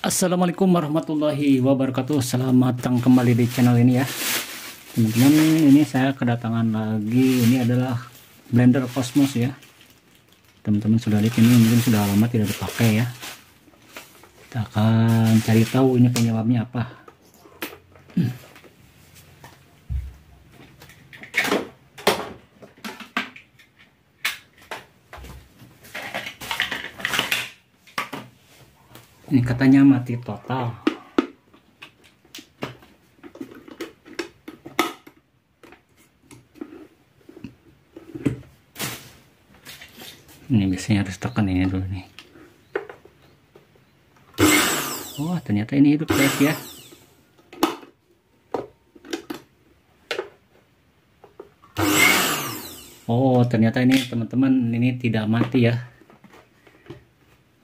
Assalamualaikum warahmatullahi wabarakatuh. Selamat datang kembali di channel ini ya teman-teman. Ini saya kedatangan lagi, ini adalah blender Cosmos ya teman-teman. Sudah lihat, ini mungkin sudah lama tidak dipakai ya. Kita akan cari tahu ini penyebabnya apa. Ini katanya mati total. Ini biasanya harus tekan ini dulu nih. Oh, ternyata ini hidup guys ya. Oh, ternyata ini teman-teman, ini tidak mati ya.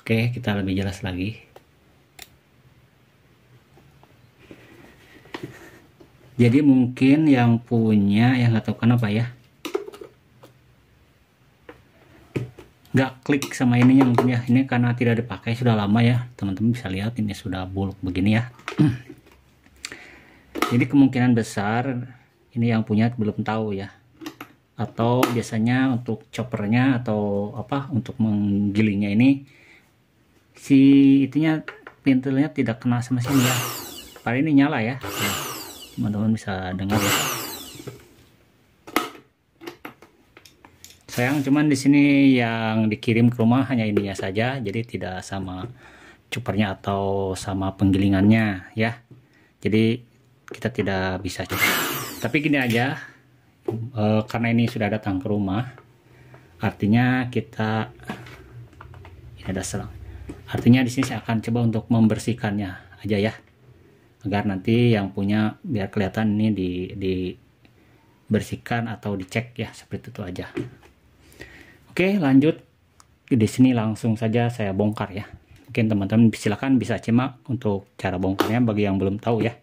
Oke, kita lebih jelas lagi. Jadi mungkin yang punya, yang nggak tahu kenapa ya, nggak klik sama ininya mungkin ya. Ini karena tidak dipakai sudah lama ya teman-teman, bisa lihat ini sudah buluk begini ya. Jadi kemungkinan besar ini yang punya belum tahu ya, atau biasanya untuk choppernya atau apa untuk menggilingnya ini si itunya, pintelnya tidak kena sama sini ya. Padahal ini nyala ya. Teman-teman bisa dengar ya. Sayang cuman di sini yang dikirim ke rumah hanya ininya saja, jadi tidak sama choppernya atau sama penggilingannya ya. Jadi kita tidak bisa coba. Tapi gini aja, karena ini sudah datang ke rumah, artinya kita ini ada selang. Artinya di sini saya akan coba untuk membersihkannya aja ya, agar nanti yang punya biar kelihatan ini dibersihkan atau dicek ya, seperti itu aja. Oke, lanjut di sini langsung saja saya bongkar ya. Mungkin teman-teman silakan bisa simak untuk cara bongkarnya bagi yang belum tahu ya.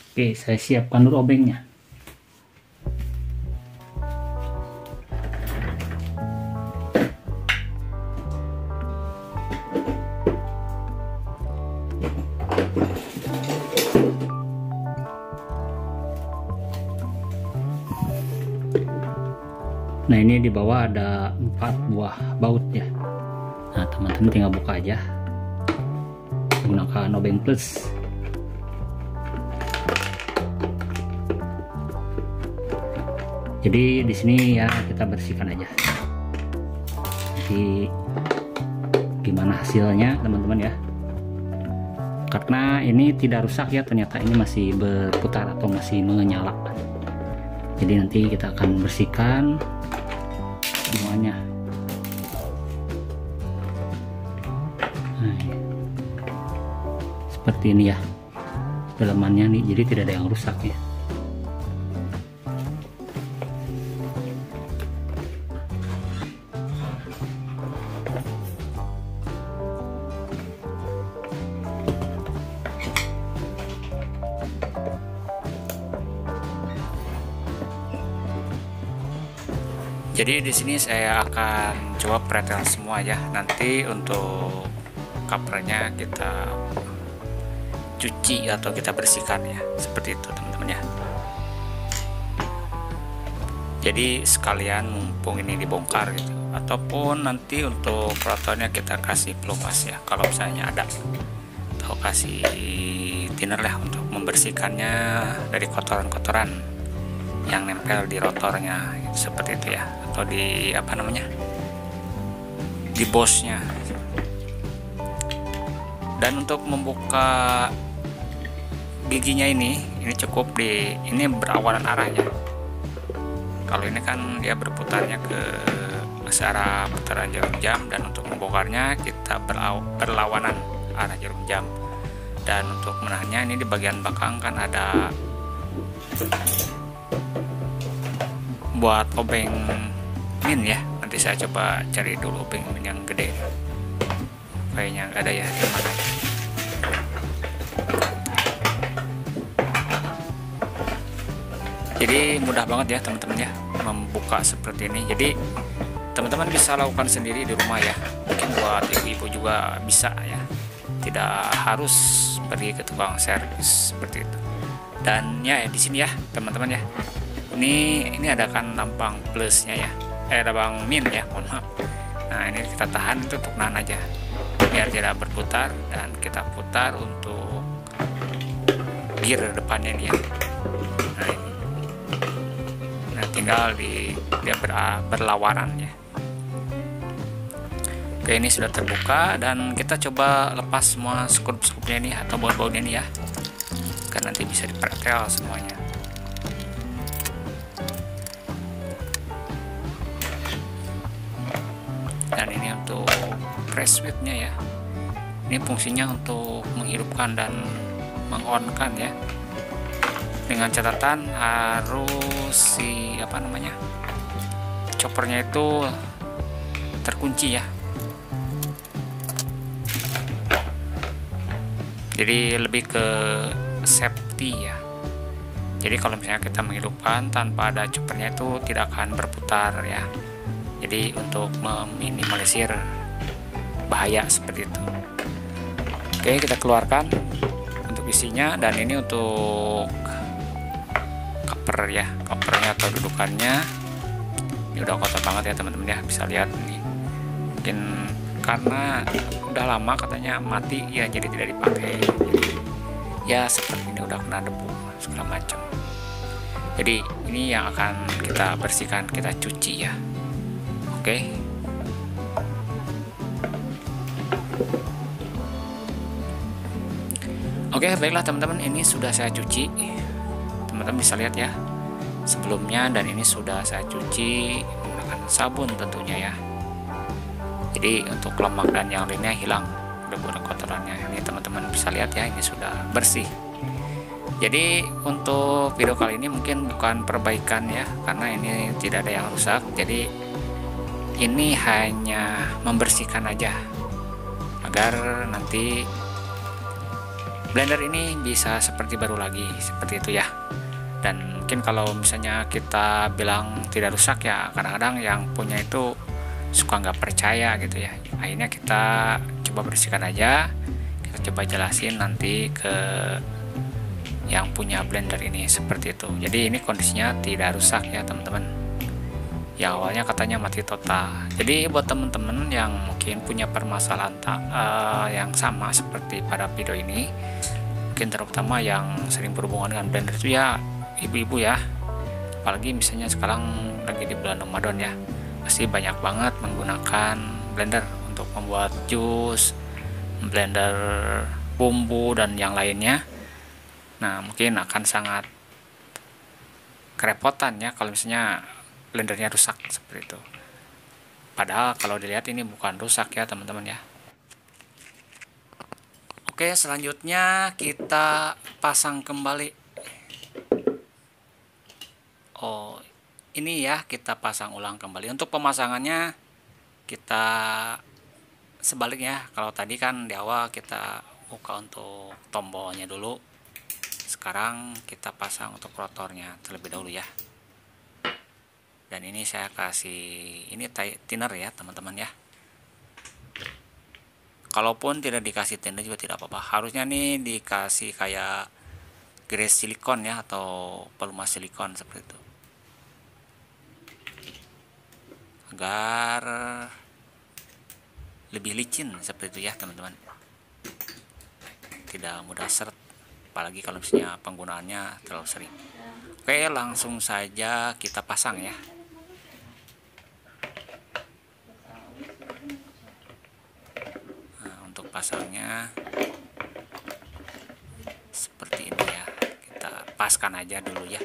Oke, saya siapkan dulu obengnya. Nah, ini di bawah ada 4 buah baut ya. Nah, teman-teman tinggal buka aja menggunakan obeng plus. Jadi di sini ya kita bersihkan aja. Jadi gimana hasilnya teman-teman ya? Karena ini tidak rusak ya, ternyata ini masih berputar atau masih menyala. Jadi nanti kita akan bersihkan semuanya. Nah, seperti ini ya dalamannya nih, jadi tidak ada yang rusak ya. Jadi di sini saya akan coba pretel semua ya. Nanti untuk covernya kita cuci atau kita bersihkan ya, seperti itu teman-teman ya. Jadi sekalian mumpung ini dibongkar gitu, ataupun nanti untuk rotornya kita kasih pelumas ya, kalau misalnya ada, atau kasih thinner lah untuk membersihkannya dari kotoran-kotoran yang nempel di rotornya seperti itu ya, atau di apa namanya, di bosnya. Dan untuk membuka giginya ini cukup ini berawalan arahnya. Kalau ini kan dia berputarnya ke searah putaran jarum jam, dan untuk membongkarnya kita berlawanan arah jarum jam. Dan untuk menahannya ini di bagian belakang kan ada buat obeng min ya. Nanti saya coba cari dulu obeng min yang gede, kayaknya nggak ada ya, di mana ya. Jadi mudah banget ya teman-teman ya membuka seperti ini. Jadi teman-teman bisa lakukan sendiri di rumah ya, mungkin buat ibu-ibu juga bisa ya, tidak harus pergi ke tukang servis seperti itu. Dan ya di sini ya teman-teman ya, ini ada kan lambang plusnya ya, lambang min ya, mohon maaf. Nah ini kita tahan itu untuk nahan aja biar tidak berputar, dan kita putar untuk gear depannya nih ya. Nah ini, nah tinggal dia berlawanan ya. Oke, ini sudah terbuka dan kita coba lepas semua skrup-skrupnya nih atau baut-bautnya nih ya, kan nanti bisa dipretel semuanya. Dan ini untuk press switch-nya ya, ini fungsinya untuk menghidupkan dan mengonkan ya, dengan catatan harus si choppernya itu terkunci ya. Jadi lebih ke safety ya. Jadi kalau misalnya kita menghidupkan tanpa ada choppernya itu tidak akan berputar ya. Jadi untuk meminimalisir bahaya seperti itu. Oke, kita keluarkan untuk isinya, dan ini untuk cover ya, covernya atau dudukannya. Ini udah kotor banget ya teman-teman ya, bisa lihat nih. Mungkin karena udah lama katanya mati ya, jadi tidak dipakai. Jadi ya seperti ini udah kena debu segala macam. Jadi ini yang akan kita bersihkan, kita cuci ya. Oke. Oke, baiklah teman-teman, ini sudah saya cuci. Teman-teman bisa lihat ya sebelumnya, dan ini sudah saya cuci menggunakan sabun tentunya ya. Jadi untuk lemak dan yang lainnya hilang, debu dan kotorannya. Ini teman-teman bisa lihat ya, ini sudah bersih. Jadi untuk video kali ini mungkin bukan perbaikan ya, karena ini tidak ada yang rusak. Jadi ini hanya membersihkan aja agar nanti blender ini bisa seperti baru lagi, seperti itu ya. Dan mungkin kalau misalnya kita bilang tidak rusak ya, kadang-kadang yang punya itu suka nggak percaya gitu ya. Akhirnya kita coba bersihkan aja, kita coba jelasin nanti ke yang punya blender ini seperti itu. Jadi ini kondisinya tidak rusak ya teman-teman. Yang awalnya katanya mati total. Jadi buat teman-teman yang mungkin punya permasalahan yang sama seperti pada video ini, mungkin terutama yang sering berhubungan dengan blender itu ya ibu-ibu ya, apalagi misalnya sekarang lagi di bulan Ramadan ya, pasti banyak banget menggunakan blender untuk membuat jus, blender bumbu dan yang lainnya. Nah mungkin akan sangat kerepotan ya kalau misalnya blendernya rusak seperti itu. Padahal kalau dilihat ini bukan rusak ya teman-teman ya. Oke, selanjutnya kita pasang kembali. Oh, ini ya kita pasang ulang kembali. Untuk pemasangannya kita sebaliknya. Kalau tadi kan di awal kita buka untuk tombolnya dulu. Sekarang kita pasang untuk rotornya terlebih dahulu ya. Dan ini saya kasih ini thinner ya teman-teman ya. Kalaupun tidak dikasih thinner juga tidak apa-apa. Harusnya nih dikasih kayak grease silikon ya, atau pelumas silikon seperti itu, agar lebih licin seperti itu ya teman-teman, tidak mudah seret, apalagi kalau misalnya penggunaannya terlalu sering. Oke, langsung saja kita pasang ya. Pasangnya seperti ini ya, kita paskan aja dulu ya.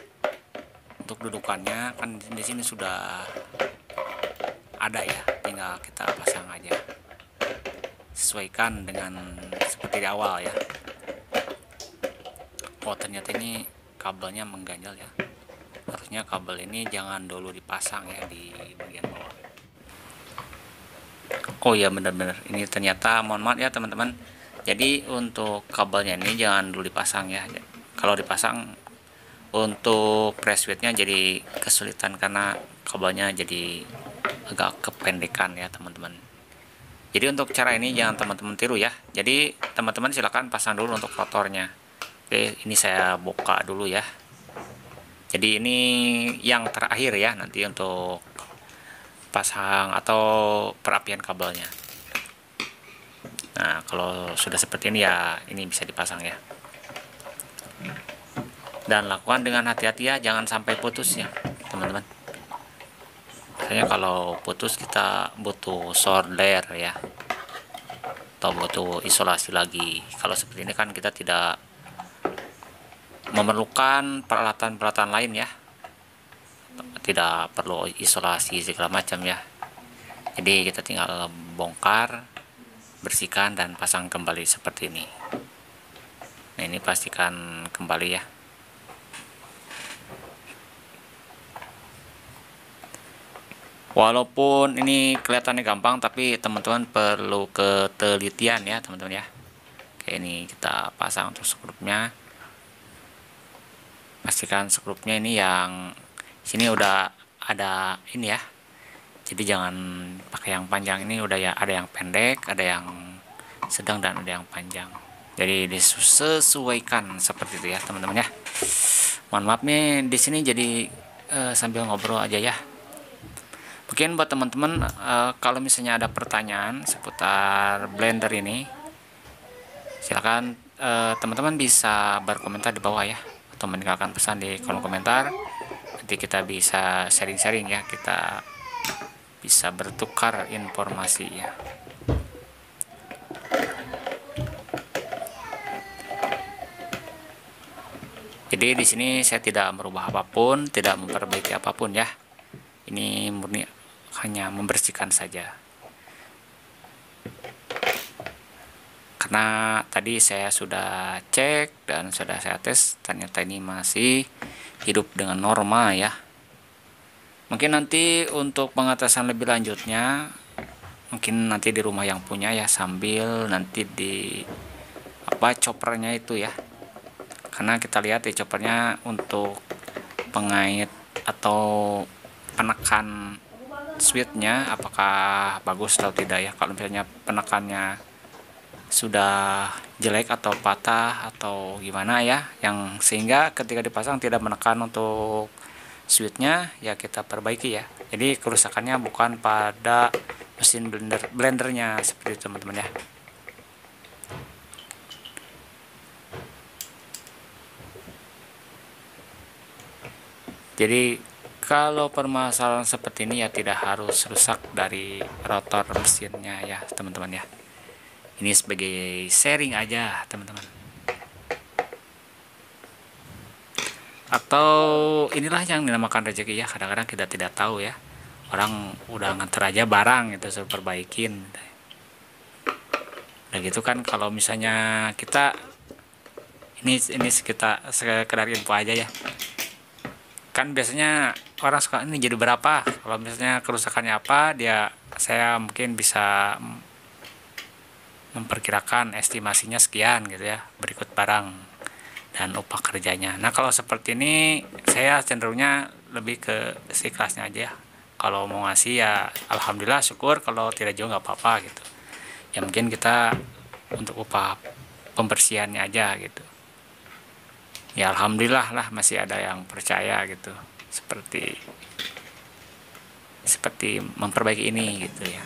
Untuk dudukannya kan di sini sudah ada ya, tinggal kita pasang aja, sesuaikan dengan seperti di awal ya. Oh ternyata ini kabelnya mengganjal ya, harusnya kabel ini jangan dulu dipasang ya di bagian bawah. Oh ya benar-benar, ini ternyata mohon maaf ya teman-teman. Jadi untuk kabelnya ini jangan dulu dipasang ya. Kalau dipasang untuk press width-nya jadi kesulitan karena kabelnya jadi agak kependekan ya teman-teman. Jadi untuk cara ini jangan teman-teman tiru ya. Jadi teman-teman silakan pasang dulu untuk rotornya. Oke, ini saya buka dulu ya. Jadi ini yang terakhir ya nanti untuk pasang atau perapian kabelnya. Nah, kalau sudah seperti ini ya, ini bisa dipasang ya. Dan lakukan dengan hati-hati ya, jangan sampai putus ya, teman-teman. Misalnya kalau putus kita butuh solder ya, atau butuh isolasi lagi. Kalau seperti ini kan kita tidak memerlukan peralatan-peralatan lain ya, tidak perlu isolasi segala macam ya. Jadi kita tinggal bongkar, bersihkan dan pasang kembali seperti ini. Nah, ini pastikan kembali ya. Walaupun ini kelihatannya gampang, tapi teman-teman perlu ketelitian ya teman-teman ya. Oke, ini kita pasang untuk skrupnya. Pastikan skrupnya ini yang sini udah ada ini ya. Jadi jangan pakai yang panjang, ini udah ya, ada yang pendek, ada yang sedang dan ada yang panjang. Jadi disesuaikan seperti itu ya teman-teman ya. Mohon maaf nih di sini jadi sambil ngobrol aja ya. Mungkin buat teman-teman kalau misalnya ada pertanyaan seputar blender ini, silakan teman-teman bisa berkomentar di bawah ya, atau meninggalkan pesan di kolom komentar. Nanti kita bisa sharing-sharing ya, kita bisa bertukar informasi ya. Jadi di sini saya tidak merubah apapun, tidak memperbaiki apapun ya. Ini murni hanya membersihkan saja. Karena tadi saya sudah cek dan sudah saya tes, ternyata ini masih hidup dengan normal ya. Mungkin nanti untuk pengatasan lebih lanjutnya, mungkin nanti di rumah yang punya ya, sambil nanti di choppernya itu ya. Karena kita lihat di choppernya untuk pengait atau penekan switchnya apakah bagus atau tidak ya. Kalau misalnya penekannya sudah jelek atau patah atau gimana ya, yang sehingga ketika dipasang tidak menekan untuk switchnya ya, kita perbaiki ya. Jadi kerusakannya bukan pada mesin blendernya seperti itu teman-teman ya. Jadi kalau permasalahan seperti ini ya tidak harus rusak dari rotor mesinnya ya teman-teman ya. Ini sebagai sharing aja teman-teman. Atau inilah yang dinamakan rezeki ya, kadang-kadang kita tidak tahu ya. Orang udah nganter aja barang itu suruh perbaikin. Udah gitu kan, kalau misalnya kita ini sekedar info aja ya. Kan biasanya orang suka ini jadi berapa, kalau misalnya kerusakannya apa, saya mungkin bisa memperkirakan estimasinya sekian gitu ya, berikut barang dan upah kerjanya. Nah kalau seperti ini saya cenderungnya lebih ke seikhlasnya aja. Kalau mau ngasih ya alhamdulillah syukur, kalau tidak juga nggak apa-apa gitu ya. Mungkin kita untuk upah pembersihannya aja gitu ya, alhamdulillah lah masih ada yang percaya gitu, seperti memperbaiki ini gitu ya.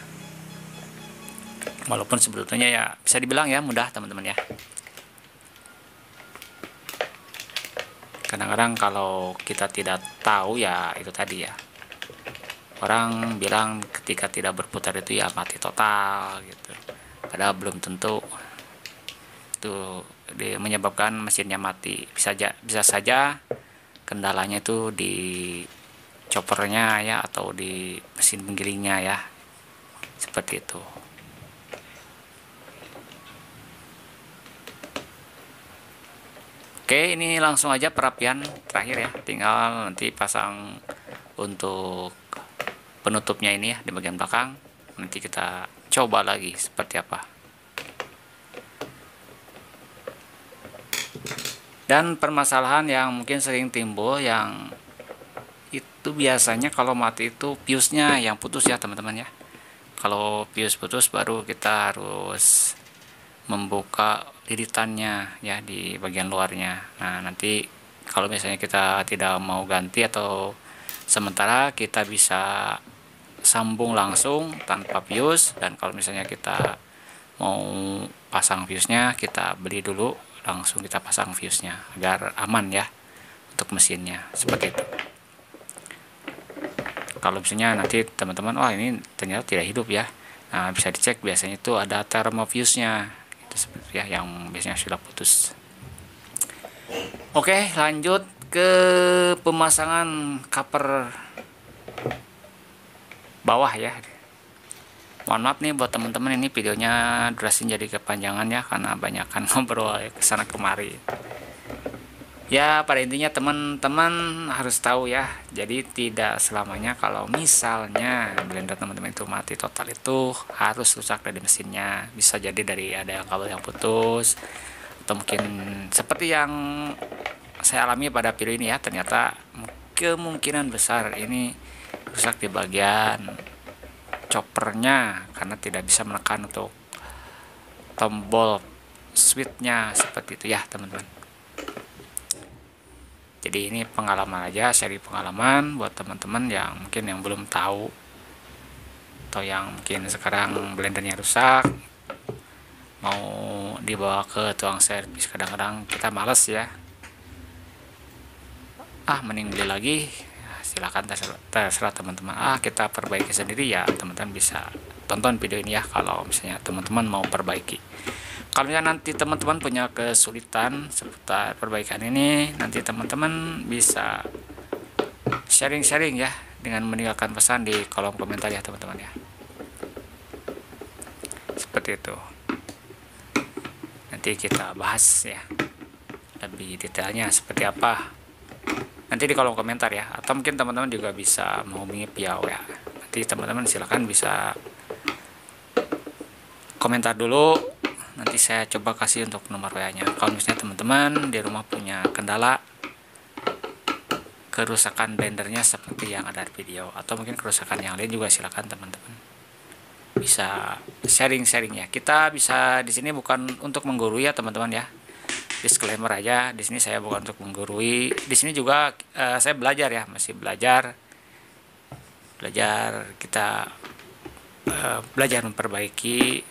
Walaupun sebetulnya ya bisa dibilang ya mudah teman-teman ya. Kadang-kadang kalau kita tidak tahu ya itu tadi ya, orang bilang ketika tidak berputar itu ya mati total gitu, padahal belum tentu itu menyebabkan mesinnya mati. Bisa saja kendalanya itu di choppernya ya, atau di mesin penggiringnya ya, seperti itu. Oke, ini langsung aja perapian terakhir ya, tinggal nanti pasang untuk penutupnya ini ya di bagian belakang. Nanti kita coba lagi seperti apa. Dan permasalahan yang mungkin sering timbul yang itu biasanya kalau mati itu fuse-nya yang putus ya teman-teman ya. Kalau fuse putus baru kita harus membuka lilitannya ya di bagian luarnya. Nah nanti kalau misalnya kita tidak mau ganti atau sementara, kita bisa sambung langsung tanpa fuse. Dan kalau misalnya kita mau pasang fuse-nya, kita beli dulu langsung kita pasang fuse-nya agar aman ya untuk mesinnya, seperti itu. Kalau misalnya nanti teman-teman, wah ini ternyata tidak hidup ya, nah bisa dicek, biasanya itu ada thermofuse-nya itu seperti ya, yang biasanya sudah putus. Oke, lanjut ke pemasangan cover bawah ya. Mohon maaf nih buat teman-teman, ini videonya durasi jadi kepanjangan ya karena banyak kan ngobrol kesana kemari. Ya pada intinya teman-teman harus tahu ya, jadi tidak selamanya kalau misalnya blender teman-teman itu mati total itu harus rusak dari mesinnya. Bisa jadi dari ada kabel yang putus, atau mungkin seperti yang saya alami pada video ini ya, ternyata kemungkinan besar ini rusak di bagian choppernya karena tidak bisa menekan untuk tombol switchnya, seperti itu ya teman-teman. Jadi ini pengalaman aja, seri pengalaman buat teman-teman yang mungkin yang belum tahu atau yang mungkin sekarang blendernya rusak mau dibawa ke tukang servis. Kadang-kadang kita males ya, mending beli lagi. Silahkan terserah teman-teman, kita perbaiki sendiri ya. Teman-teman bisa tonton video ini ya kalau misalnya teman-teman mau perbaiki. Kalau nanti teman-teman punya kesulitan seputar perbaikan ini, nanti teman-teman bisa sharing-sharing ya dengan meninggalkan pesan di kolom komentar ya teman-teman ya. Seperti itu. Nanti kita bahas ya lebih detailnya seperti apa nanti di kolom komentar ya, atau mungkin teman-teman juga bisa menghubungi via WA. Nanti teman-teman silakan bisa komentar dulu, nanti saya coba kasih untuk nomor WA-nya. Kalau misalnya teman-teman di rumah punya kendala kerusakan blendernya seperti yang ada di video, atau mungkin kerusakan yang lain juga silakan teman-teman bisa sharing-sharing ya. Kita bisa di sini bukan untuk menggurui ya teman-teman ya. Disclaimer aja, di sini saya bukan untuk menggurui. Di sini juga saya belajar ya, masih belajar kita belajar memperbaiki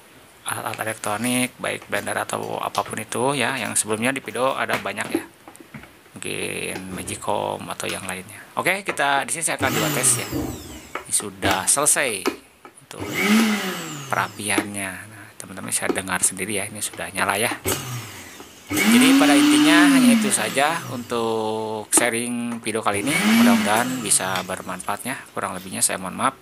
alat-alat elektronik, baik blender atau apapun itu ya. Yang sebelumnya di video ada banyak ya, mungkin Magicom atau yang lainnya. Oke, kita di sini saya akan coba tes ya. Ini sudah selesai untuk perapiannya. Nah, teman-teman bisa dengar sendiri ya, ini sudah nyala ya. Jadi pada intinya hanya itu saja untuk sharing video kali ini. Mudah-mudahan bisa bermanfaatnya. Kurang lebihnya saya mohon maaf.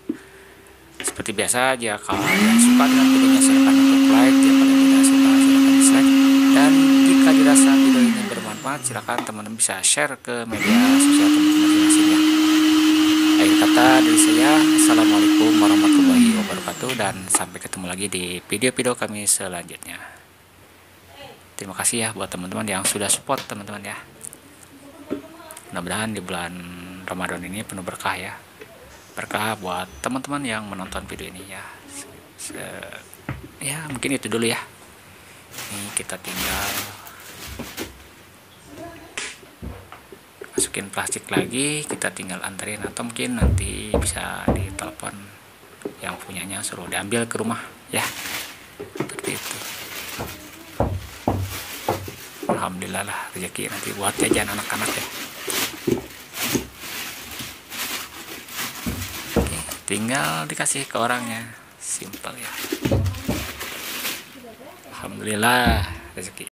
Seperti biasa, jika kalian suka dengan videonya silakan untuk like, jika kalian tidak suka silakan dislike. Dan jika dirasa video ini bermanfaat, silakan teman-teman bisa share ke media sosial teman-teman masing-masing ya. Akhir kata dari saya, assalamualaikum warahmatullahi wabarakatuh, dan sampai ketemu lagi di video-video kami selanjutnya. Terima kasih ya buat teman-teman yang sudah support teman-teman ya. Mudah-mudahan di bulan Ramadan ini penuh berkah ya. Berkah buat teman-teman yang menonton video ini ya. Ya mungkin itu dulu ya. Ini kita tinggal masukin plastik lagi, kita tinggal anterin, atau mungkin nanti bisa ditelepon yang punyanya suruh diambil ke rumah ya. Seperti itu. Alhamdulillah lah rezeki nanti buat jajan anak-anak ya. Oke, tinggal dikasih ke orangnya, simple ya. Alhamdulillah rezeki.